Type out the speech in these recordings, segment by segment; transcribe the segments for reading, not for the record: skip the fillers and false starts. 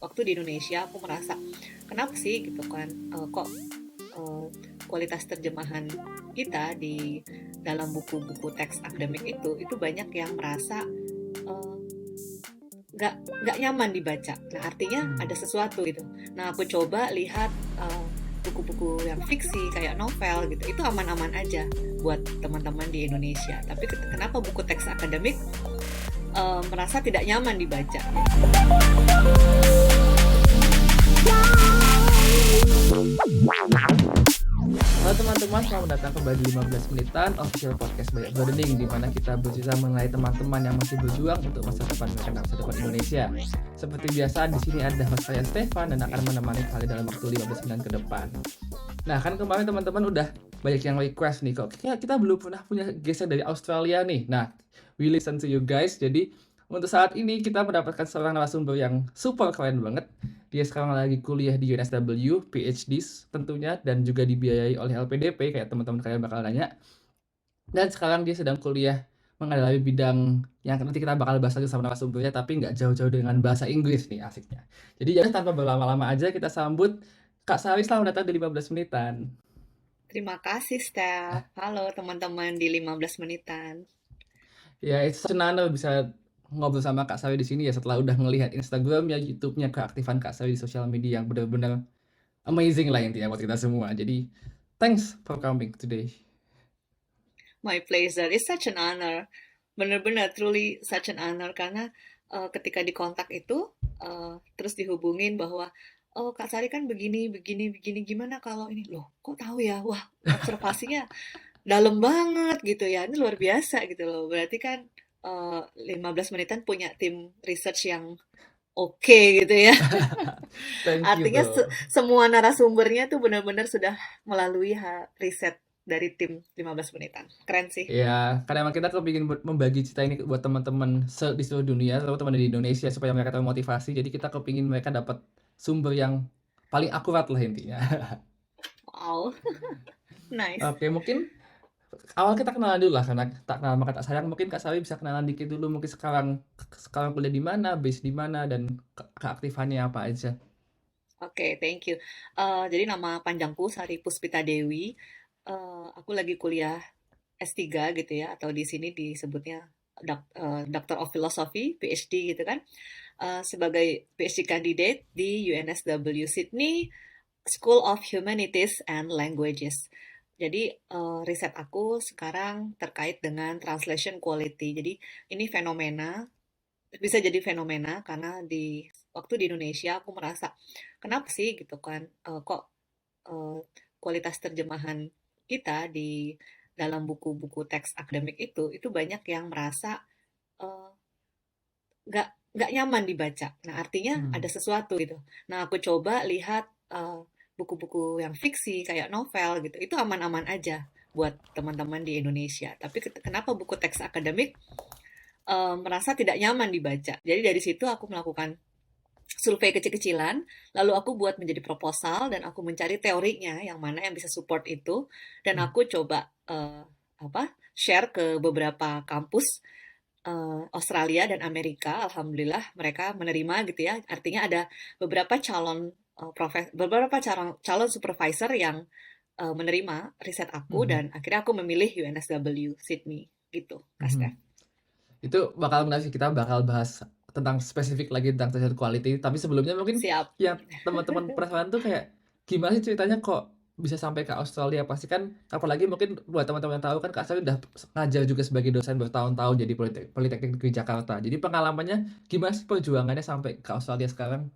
waktu di Indonesia aku merasa kenapa sih gitu kan, kok eh, kualitas terjemahan kita di dalam buku-buku teks akademik itu banyak yang merasa eh, nggak nyaman dibaca. Nah artinya ada Hmm. sesuatu gitu. Nah aku coba lihat buku-buku yang fiksi kayak novel gitu, itu aman-aman aja buat teman-teman di Indonesia. Tapi kenapa buku teks akademik merasa tidak nyaman dibaca? Halo teman-teman, selamat datang kembali di 15 menitan official podcast Banyak Burdening, di mana kita bercerita mengenai teman-teman yang masih berjuang untuk masa depan mereka dan masa depan Indonesia. Seperti biasa, di sini ada host saya Stefan dan akan menemani kalian dalam waktu 15 menit ke depan. Nah, kan kemarin teman-teman udah banyak yang request nih, kok kita belum pernah punya geser dari Australia nih. Nah, we listen to you guys. Jadi, untuk saat ini kita mendapatkan seorang narasumber yang super keren banget. Dia sekarang lagi kuliah di UNSW, PhD tentunya, dan juga dibiayai oleh LPDP, kayak teman-teman kalian bakal nanya. Dan sekarang dia sedang kuliah mengenai bidang yang nanti kita bakal bahas lagi sama narasumbernya, tapi nggak jauh-jauh dengan bahasa Inggris nih asiknya. Jadi jangan tanpa berlama-lama aja kita sambut Kak Sawi, selamat datang di 15 menitan. Terima kasih, Steph. Halo teman-teman di 15 menitan. Ya, it's such an honor bisa ngobrol sama Kak Sawi di sini ya setelah udah ngelihat Instagramnya, YouTube-nya, keaktifan Kak Sawi di sosial media yang benar-benar amazing lah intinya buat kita semua. Jadi, thanks for coming today. My pleasure. It's such an honor. Bener-bener, truly such an honor. Karena ketika dikontak itu, terus dihubungin bahwa, oh Kak Sari kan begini, begini, begini. Gimana kalau ini? Loh, kok tahu ya? Wah, observasinya dalam banget gitu ya. Ini luar biasa gitu loh. Berarti kan 15 menitan punya tim research yang oke gitu ya. Thank you, Artinya bro. semua narasumbernya tuh benar-benar sudah melalui riset dari tim 15 menitan. Keren sih. Ya, karena emang kita kepingin membagi cerita ini buat teman-teman di seluruh dunia, terutama teman di Indonesia supaya mereka termotivasi. Jadi kita kepingin mereka dapat sumber yang paling akurat lah intinya. Wow, nice. Oke, mungkin awal kita kenalan dulu lah karena tak kenal maka tak sayang. Mungkin Kak Sawi bisa kenalan dikit dulu. Mungkin sekarang kuliah di mana, base di mana, dan keaktifannya apa aja. Oke, thank you. Jadi nama panjangku Sari Puspita Dewi. Aku lagi kuliah S3 gitu ya, atau di sini disebutnya Doctor of Philosophy, PhD gitu kan. Sebagai PhD candidate di UNSW Sydney School of Humanities and Languages. Jadi riset aku sekarang terkait dengan translation quality. Jadi ini fenomena, bisa jadi fenomena karena di waktu di Indonesia aku merasa kenapa sih gitu kan, kok eh, kualitas terjemahan kita di dalam buku-buku teks akademik itu banyak yang merasa eh, nggak nyaman dibaca. Nah artinya ada Hmm. sesuatu gitu. Nah aku coba lihat buku-buku yang fiksi kayak novel gitu, itu aman-aman aja buat teman-teman di Indonesia. Tapi kenapa buku teks akademik merasa tidak nyaman dibaca? Jadi dari situ aku melakukan survei kecil-kecilan, lalu aku buat menjadi proposal dan aku mencari teorinya yang mana yang bisa support itu, dan Hmm. aku coba apa share ke beberapa kampus Australia dan Amerika. Alhamdulillah mereka menerima gitu ya. Artinya ada beberapa beberapa calon supervisor yang menerima riset aku, dan Mhm. akhirnya aku memilih UNSW Sydney gitu, Kak Steph. Mhm. Itu bakal menarik sih, kita bakal bahas tentang spesifik lagi tentang social quality. Tapi sebelumnya mungkin Siap. yang teman-teman penasaran tuh kayak gimana sih ceritanya kok bisa sampai ke Australia? Pasti kan apalagi mungkin buat teman-teman yang tahu kan Kak Sari udah ngajar juga sebagai dosen bertahun-tahun jadi Politeknik Negeri Jakarta. Jadi pengalamannya gimana sih perjuangannya sampai ke Australia sekarang?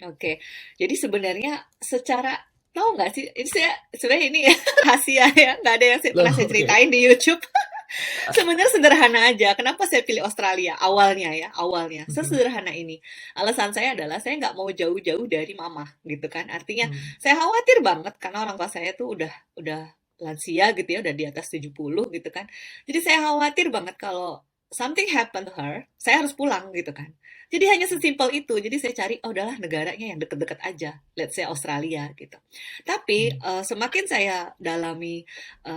Oke, jadi sebenarnya secara tahu nggak sih? Ini saya sebenarnya ini rahasia ya, nggak ada yang Loh, pernah saya oke. ceritain di YouTube. Sebenarnya sederhana aja. Kenapa saya pilih Australia? Awalnya ya, awalnya. Mhm. Sesederhana ini. Alasan saya adalah saya nggak mau jauh-jauh dari mama, gitu kan. Artinya Hmm. saya khawatir banget karena orang tua saya tuh udah lansia gitu ya, udah di atas 70 gitu kan. Jadi saya khawatir banget kalau something happen to her, saya harus pulang gitu kan. Jadi hanya sesimpel itu. Jadi saya cari, oh udahlah negaranya yang deket-deket aja. Let's say Australia gitu. Tapi Hmm. semakin saya dalami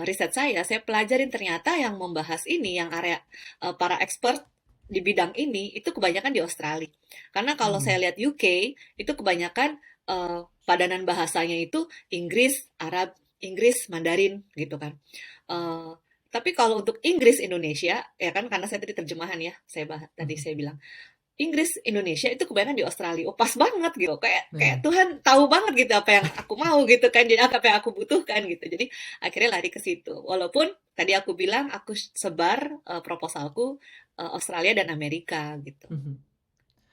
riset saya pelajarin ternyata yang membahas ini, yang area para expert di bidang ini itu kebanyakan di Australia. Karena kalau saya Hmm. lihat UK itu kebanyakan padanan bahasanya itu Inggris, Arab, Inggris, Mandarin gitu kan. Eh, tapi kalau untuk Inggris Indonesia ya kan karena saya tadi terjemahan ya, tadi Mhm. saya bilang Inggris Indonesia itu kebanyakan di Australia. Oh, pas banget gitu. Kayak kayak Nah, Tuhan tahu banget gitu apa yang aku mau gitu kan. Jadi apa yang aku butuhkan gitu. Jadi akhirnya lari ke situ. Walaupun tadi aku bilang aku sebar proposalku Australia dan Amerika gitu. mhm.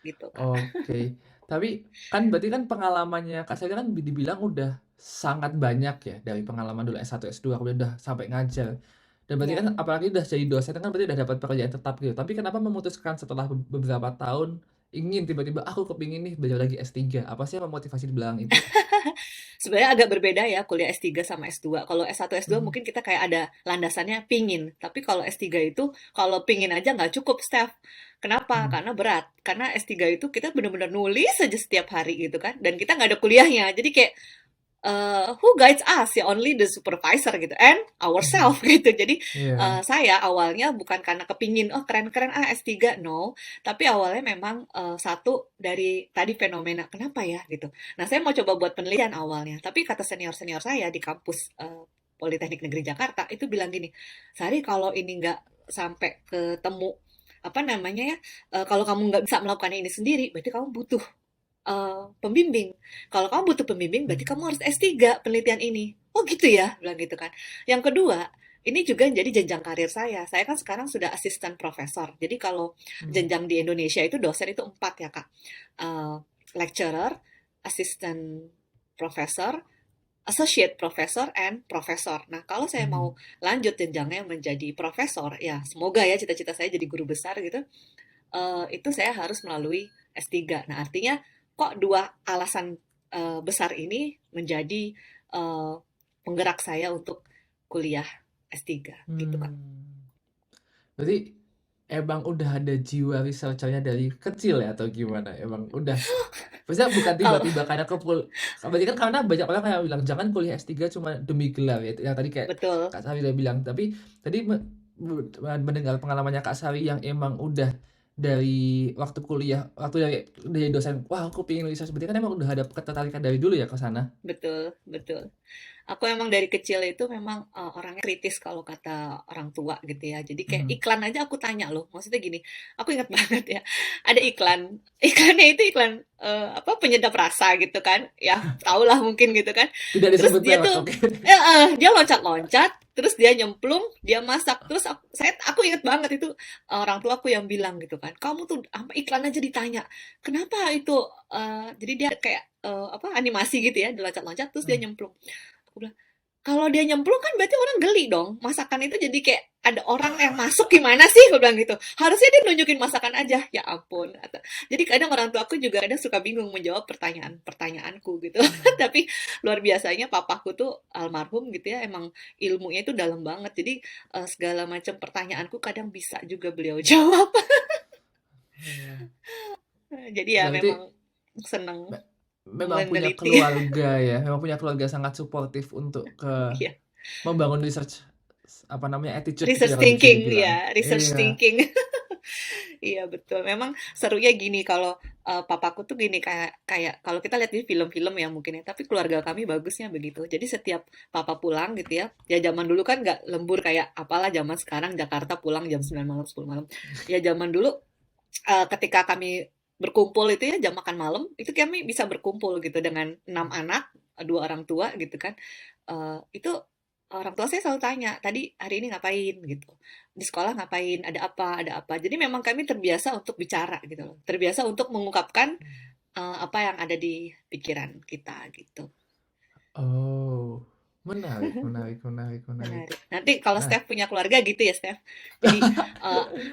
Gitu, Kak. Oke. Tapi kan berarti kan pengalamannya Kak Sally kan dibilang udah sangat banyak ya dari pengalaman dulu S1, S2 kemudian udah sampai ngajar. Dan berarti Ya. kan apalagi udah jadi dosen kan berarti udah dapat pekerjaan tetap gitu. Tapi kenapa memutuskan setelah beberapa tahun ingin tiba-tiba aku kepingin nih belajar lagi S3? Apa sih yang memotivasi di belakang itu? Sebenarnya agak berbeda ya kuliah S3 sama S2. Kalau S1, S2 Mhm. mungkin kita kayak ada landasannya pingin. Tapi kalau S3 itu, kalau pingin aja nggak cukup, Steph. Kenapa? Mhm. Karena berat. Karena S3 itu kita benar-benar nulis saja setiap hari gitu kan. Dan kita nggak ada kuliahnya. Jadi kayak who guides us ya only the supervisor gitu and Mhm. ourselves gitu jadi Iya. saya awalnya bukan karena kepingin oh keren-keren S3 no tapi awalnya memang satu dari tadi fenomena kenapa ya gitu nah saya mau coba buat penelitian awalnya tapi kata senior-senior saya di kampus Politeknik Negeri Jakarta itu bilang gini Sari kalau ini nggak sampai ketemu apa namanya ya kalau kamu nggak bisa melakukan ini sendiri berarti kamu butuh pembimbing. Kalau kamu butuh pembimbing, berarti kamu harus Mmm. S3 penelitian ini. Oh gitu ya, bilang gitu kan. Yang kedua, ini juga jadi jenjang karir saya. Saya kan sekarang sudah asisten profesor. Jadi kalau Mmm. jenjang di Indonesia itu dosen itu 4 ya Kak. Eh, lecturer, asisten profesor, associate professor, and profesor. Nah kalau saya Mhm. mau lanjut jenjangnya menjadi profesor, ya semoga ya cita-cita saya jadi guru besar gitu itu saya harus melalui S3. Nah, artinya kok dua alasan besar ini menjadi penggerak saya untuk kuliah S3 gitu, Kak. Mmm. Berarti emang udah ada jiwa researcher-nya dari kecil ya atau gimana? Emang udah maksudnya bukan Kalau tiba-tiba karena berarti kan karena banyak orang kayak bilang, "Jangan kuliah S3 cuma demi gelar," ya yang tadi kayak betul, Kak Sari udah bilang. Tapi tadi mendengar pengalamannya Kak Sari yang emang udah dari waktu kuliah, waktu dari dosen, "Wah aku pengen research," berarti kan emang udah ada ketertarikan dari dulu ya ke sana? betul, betul. Aku emang dari kecil itu memang orangnya kritis kalau kata orang tua gitu ya. Jadi kayak Mhm. iklan aja aku tanya loh. Maksudnya gini, aku ingat banget ya. Ada iklan, iklannya itu iklan apa penyedap rasa gitu kan. Ya, tau lah mungkin gitu kan. Tidak Terus disebut dia merek, tuh oke. dia loncat-loncat, terus dia nyemplung, dia masak. Terus aku ingat banget itu orang tua aku yang bilang gitu kan. Kamu tuh apa iklan aja ditanya. Kenapa itu jadi dia kayak apa animasi gitu ya, dia loncat-loncat terus dia Mmm. nyemplung. Aku bilang, kalau dia nyemplung kan berarti orang geli dong. Masakan itu jadi kayak ada orang yang masuk gimana sih? Aku bilang gitu. Harusnya dia nunjukin masakan aja. Ya ampun. Jadi kadang orang tua aku juga kadang suka bingung menjawab pertanyaan-pertanyaanku gitu. Mmm. Tapi luar biasanya papaku tuh almarhum gitu ya. Emang ilmunya itu dalam banget. Jadi segala macam pertanyaanku kadang bisa juga beliau jawab. Iya. Jadi ya memang Berarti senang Me memang punya meneliti. keluarga ya, memang punya keluarga sangat suportif untuk Iya. membangun research apa namanya, attitude gitu Research ya kalau bisa thinking, dibilang. ya, research Iya. thinking. Iya betul. Memang serunya gini kalau papaku tuh gini kayak kayak kalau kita lihat di film-film ya mungkin ya, tapi keluarga kami bagusnya begitu. Jadi setiap papa pulang gitu ya, ya zaman dulu kan nggak lembur kayak apalah zaman sekarang Jakarta pulang jam 9 malam 10 malam. Ya zaman dulu ketika kami berkumpul itu ya jam makan malam itu kami bisa berkumpul gitu dengan 6 anak, dua orang tua gitu kan. Itu orang tua saya selalu tanya, "Tadi hari ini ngapain?" gitu. "Di sekolah ngapain? Ada apa? Ada apa?" Jadi memang kami terbiasa untuk bicara gitu loh. Terbiasa untuk mengungkapkan, apa yang ada di pikiran kita gitu. Oh, menarik menarik menarik menarik. Menarik. Nanti kalau Nah, Steph punya keluarga gitu ya, Steph. Jadi,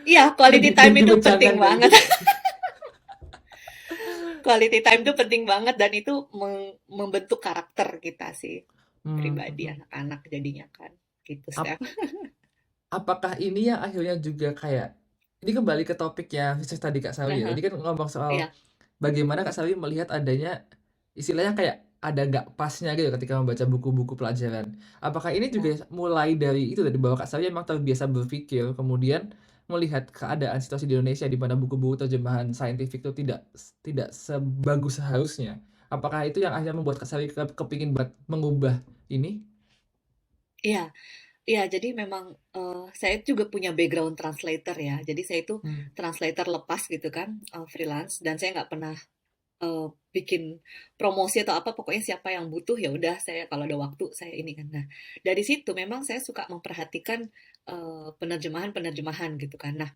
iya quality time jadi itu penting wejangan kayak banget. gitu. Quality time itu penting banget dan itu membentuk karakter kita sih, Mmm, pribadi mhm. anak-anak jadinya kan, gitu Ap Steph. apakah ini yang akhirnya juga kayak ini kembali ke topik yang research tadi Kak Sawi ya, Aha, tadi kan ngomong soal iya, bagaimana Kak Sawi melihat adanya istilahnya kayak ada nggak pasnya gitu ketika membaca buku-buku pelajaran. Apakah ini nah, juga mulai dari itu tadi bahwa Kak Sawi emang terbiasa berpikir kemudian melihat keadaan situasi di Indonesia di mana buku-buku terjemahan saintifik itu tidak sebagus seharusnya. Apakah itu yang akhirnya membuat Kak Sari kepingin buat mengubah ini? Iya, iya, jadi memang saya juga punya background translator ya. Jadi saya itu Hmm. translator lepas gitu kan, freelance, dan saya nggak pernah bikin promosi atau apa. Pokoknya siapa yang butuh ya udah saya kalau ada waktu saya ini kan. Nah dari situ memang saya suka memperhatikan penerjemahan-penerjemahan gitu kan. Nah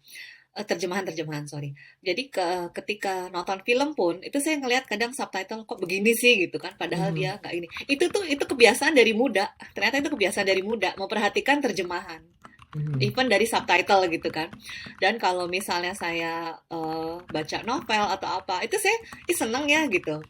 terjemahan-terjemahan, sorry. Jadi ketika nonton film pun itu saya ngelihat kadang subtitle kok begini sih gitu kan, padahal Mhm. dia nggak ini. Itu kebiasaan dari muda. Ternyata itu kebiasaan dari muda memperhatikan terjemahan, Mhm. even dari subtitle gitu kan. Dan kalau misalnya saya baca novel atau apa, itu saya seneng ya gitu.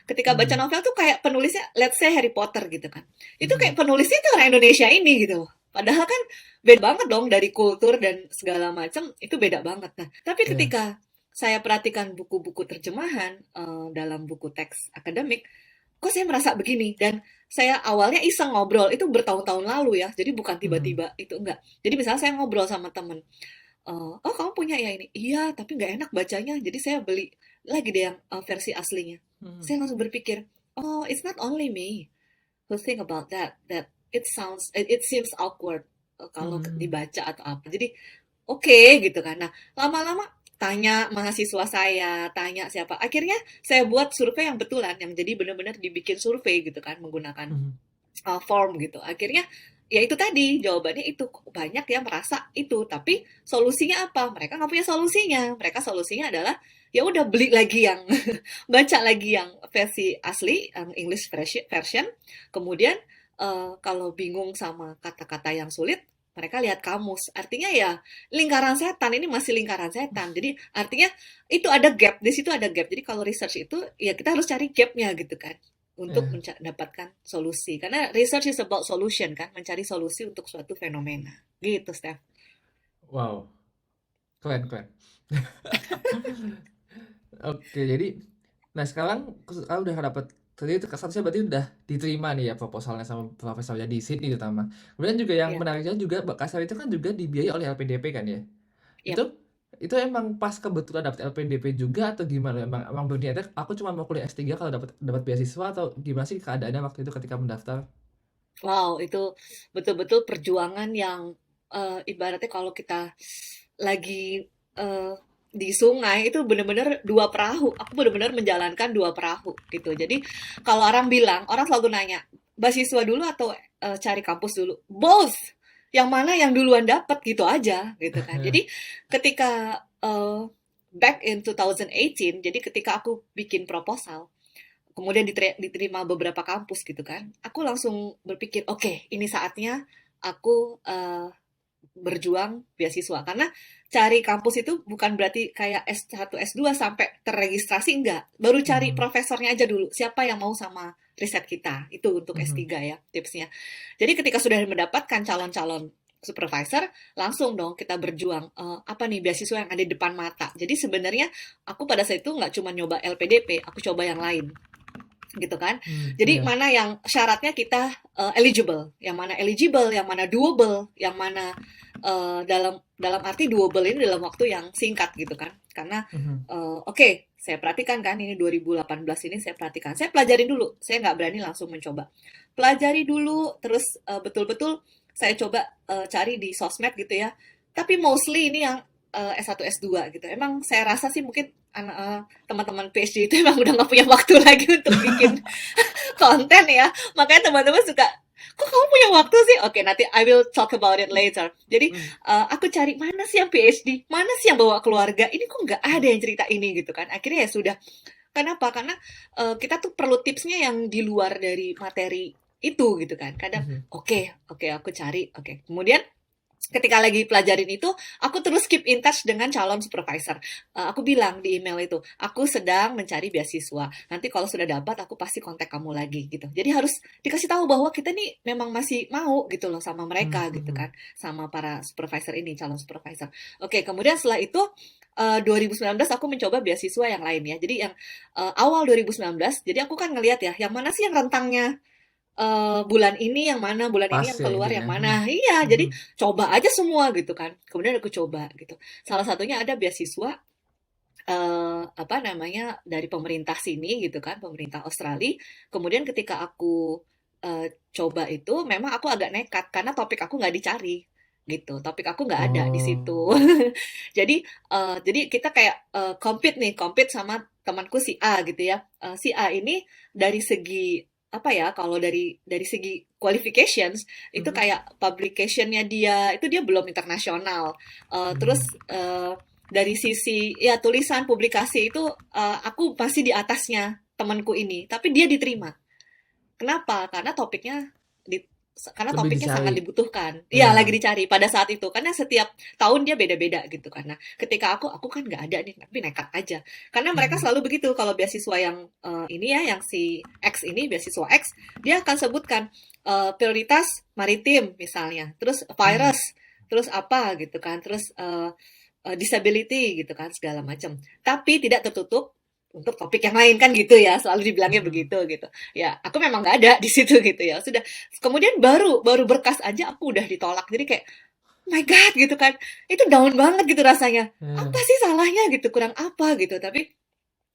Ketika baca Mhm. novel tuh kayak penulisnya, let's say Harry Potter gitu kan. Itu kayak Mhm. penulisnya tuh orang Indonesia ini gitu. Padahal kan beda banget dong dari kultur dan segala macam, itu beda banget. Nah, tapi Iya. ketika saya perhatikan buku-buku terjemahan dalam buku teks akademik, kok saya merasa begini, dan saya awalnya iseng ngobrol itu bertahun-tahun lalu ya, jadi bukan Mhm. tiba-tiba itu enggak. Jadi misalnya saya ngobrol sama temen, oh kamu punya ya ini, iya tapi nggak enak bacanya, jadi saya beli lagi deh yang versi aslinya. Mhm. Saya langsung berpikir, oh it's not only me who think about that it seems awkward kalau Mhm. dibaca atau apa. Jadi oke gitu kan. Nah, lama-lama tanya mahasiswa saya, tanya siapa. Akhirnya saya buat survei yang betulan, yang jadi benar-benar dibikin survei gitu kan menggunakan Mhm. form gitu. Akhirnya ya itu tadi jawabannya itu banyak yang merasa itu, tapi solusinya apa? Mereka nggak punya solusinya. Mereka solusinya adalah ya udah beli lagi yang baca lagi yang versi asli, yang English version. Kemudian kalau bingung sama kata-kata yang sulit, mereka lihat kamus. Artinya ya lingkaran setan ini masih lingkaran setan. Jadi artinya itu ada gap, di situ ada gap. Jadi kalau research itu ya kita harus cari gapnya gitu kan untuk Iya. mendapatkan solusi. Karena research is about solution kan, mencari solusi untuk suatu fenomena. Gitu, Steph. Wow, keren keren. Oke, jadi nah sekarang kalau udah dapat tadi itu kesannya berarti udah diterima nih ya proposalnya sama profesornya di Sydney terutama. Kemudian juga yang Ya, menariknya juga Mbak Kasar itu kan juga dibiayai oleh LPDP kan ya? ya. Itu emang pas kebetulan dapat LPDP juga atau gimana? Emang berniatnya aku cuma mau kuliah S3 kalau dapat dapat beasiswa atau gimana sih keadaannya waktu itu ketika mendaftar? Wow, itu betul-betul perjuangan yang ibaratnya kalau kita lagi di sungai itu benar-benar dua perahu. Aku benar-benar menjalankan dua perahu gitu. Jadi kalau orang bilang, orang selalu nanya, beasiswa dulu atau cari kampus dulu? Both. Yang mana yang duluan dapat gitu aja gitu kan. Jadi ketika back in 2018, jadi ketika aku bikin proposal, kemudian diterima beberapa kampus gitu kan, aku langsung berpikir, oke, ini saatnya aku berjuang beasiswa. Karena cari kampus itu bukan berarti kayak S1, S2 sampai terregistrasi, enggak. Baru cari Mhm. profesornya aja dulu, siapa yang mau sama riset kita. Itu untuk Mhm. S3 ya tipsnya. Jadi ketika sudah mendapatkan calon-calon supervisor, langsung dong kita berjuang. Apa nih beasiswa yang ada di depan mata. Jadi sebenarnya aku pada saat itu nggak cuma nyoba LPDP, aku coba yang lain gitu kan. Jadi Iya. mana yang syaratnya kita eligible, yang mana doable, yang mana dalam dalam arti doable ini dalam waktu yang singkat gitu kan. Karena Mhm. oke, saya perhatikan kan ini 2018 ini saya perhatikan. Saya pelajarin dulu. Saya nggak berani langsung mencoba. Pelajari dulu, terus betul-betul saya coba cari di sosmed gitu ya. Tapi mostly ini yang S1 S2 gitu. Emang saya rasa sih mungkin teman-teman PhD itu emang udah nggak punya waktu lagi untuk bikin konten ya. Makanya teman-teman suka, kok kamu punya waktu sih? Oke, nanti I will talk about it later. Jadi Mmm. aku cari mana sih yang PhD, mana sih yang bawa keluarga. Ini kok nggak ada yang cerita ini gitu kan. Akhirnya ya sudah. Kenapa? Karena kita tuh perlu tipsnya yang di luar dari materi itu gitu kan. Kadang Mhm. oke, aku cari. Oke. Kemudian ketika lagi pelajarin itu, aku terus keep in touch dengan calon supervisor. Aku bilang di email itu, aku sedang mencari beasiswa. Nanti kalau sudah dapat, aku pasti kontak kamu lagi gitu. Jadi harus dikasih tahu bahwa kita nih memang masih mau gitu loh sama mereka gitu Mhm. kan, sama para supervisor ini, calon supervisor. Oke, kemudian setelah itu 2019 aku mencoba beasiswa yang lain ya. Jadi yang awal 2019, jadi aku kan ngelihat ya, yang mana sih yang rentangnya bulan ini yang mana, bulan ini Pas yang ya keluar yang intinya. mana. Iya, jadi coba aja semua gitu kan. Kemudian aku coba gitu. Salah satunya ada beasiswa apa namanya dari pemerintah sini gitu kan, pemerintah Australia. Kemudian ketika aku coba itu, memang aku agak nekat karena topik aku nggak dicari gitu. Topik aku nggak ada di situ. Oh. Jadi jadi kita kayak compete sama temanku si A gitu ya. Si A ini dari segi apa ya, kalau dari segi qualifications itu Mhm. kayak publicationnya dia itu dia belum internasional. Terus Hmm. dari sisi ya tulisan publikasi itu aku masih di atasnya temanku ini, tapi dia diterima. Kenapa? Di, karena Lebih topiknya sangat dicari. dibutuhkan. Iya, lagi Ya. dicari pada saat itu. Karena setiap tahun dia beda-beda gitu. Karena ketika aku kan nggak ada nih, tapi nekat aja. Karena mereka Mhm. selalu begitu. Kalau beasiswa yang ini ya, yang si X ini, beasiswa X, dia akan sebutkan prioritas maritim misalnya, terus Hmm. virus, terus apa gitu kan, terus disability gitu kan segala macam. Tapi tidak tertutup untuk topik yang lain kan gitu ya, selalu dibilangnya Mhm. begitu gitu. Ya, aku memang nggak ada di situ gitu ya. Sudah. Kemudian baru baru berkas aja aku udah ditolak. Jadi kayak oh my God gitu kan. Itu down banget gitu rasanya. Apa Ya. sih salahnya gitu, kurang apa gitu. Tapi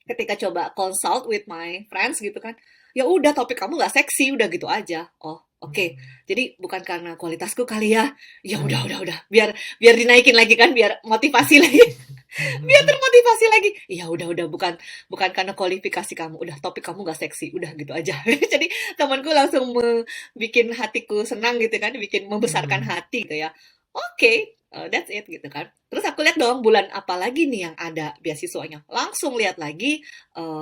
ketika coba consult with my friends gitu kan, ya udah topik kamu nggak seksi, udah gitu aja. Oh, oke. Hmm. Jadi bukan karena kualitasku kali ya. Ya Ya. udah. Biar biar dinaikin lagi kan, biar motivasi lagi. Biar termotivasi lagi. Ya udah bukan bukan karena kualifikasi kamu, udah topik kamu nggak seksi, udah gitu aja. Jadi temanku langsung bikin hatiku senang gitu kan, bikin membesarkan Mhm. hati gitu ya. Oke, that's it gitu kan. Terus aku lihat dong bulan apa lagi nih yang ada beasiswanya. Langsung lihat lagi,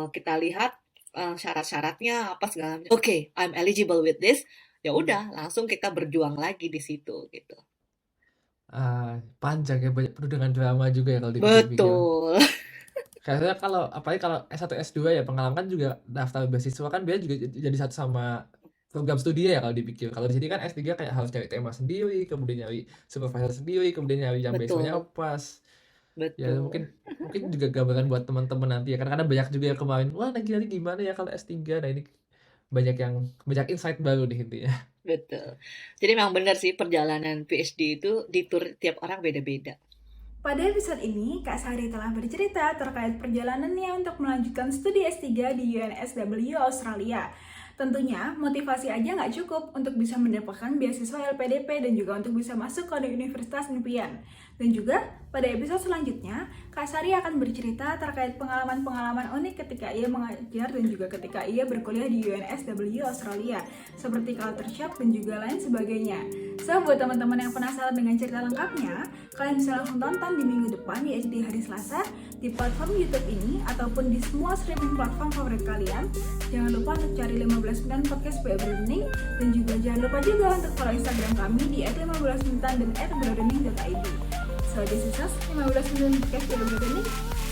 kita lihat syarat-syaratnya apa segala macam. Oke, I'm eligible with this. Ya Mhm. udah, langsung kita berjuang lagi di situ gitu. Panjang ya, banyak penuh dengan drama juga ya kalau dipikir-pikir. Betul. Kayaknya kalau apalagi kalau S1 S2 ya pengalaman kan juga daftar beasiswa kan dia juga jadi satu sama program studi ya kalau dipikir. Kalau di sini kan S3 kayak harus cari tema sendiri, kemudian nyari supervisor sendiri, kemudian nyari yang beasiswanya Betul. pas. Ya Betul. mungkin mungkin juga gambaran buat teman-teman nanti ya. Karena kadang banyak juga yang kemarin, wah nanti gimana ya kalau S3. Nah ini banyak insight baru nih intinya. Betul. Jadi memang benar sih perjalanan PhD itu ditur tiap orang beda-beda. Pada episode ini, Kak Sari telah bercerita terkait perjalanannya untuk melanjutkan studi S3 di UNSW Australia. Tentunya, motivasi aja nggak cukup untuk bisa mendapatkan beasiswa LPDP dan juga untuk bisa masuk ke Universitas Impian. Dan juga, pada episode selanjutnya, Kak Sari akan bercerita terkait pengalaman-pengalaman unik ketika ia mengajar dan juga ketika ia berkuliah di UNSW Australia, seperti culture shock dan juga lain sebagainya. So, buat teman-teman yang penasaran dengan cerita lengkapnya, kalian bisa langsung tonton di minggu depan di HD hari Selasa di platform YouTube ini ataupun di semua streaming platform favorit kalian. Jangan lupa untuk cari 15 menit podcast by Broadening dan juga jangan lupa juga untuk follow Instagram kami di @15menitan dan @broadening.id. So, this is us, 15 menit podcast by Broadening.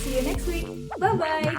See you next week. Bye-bye!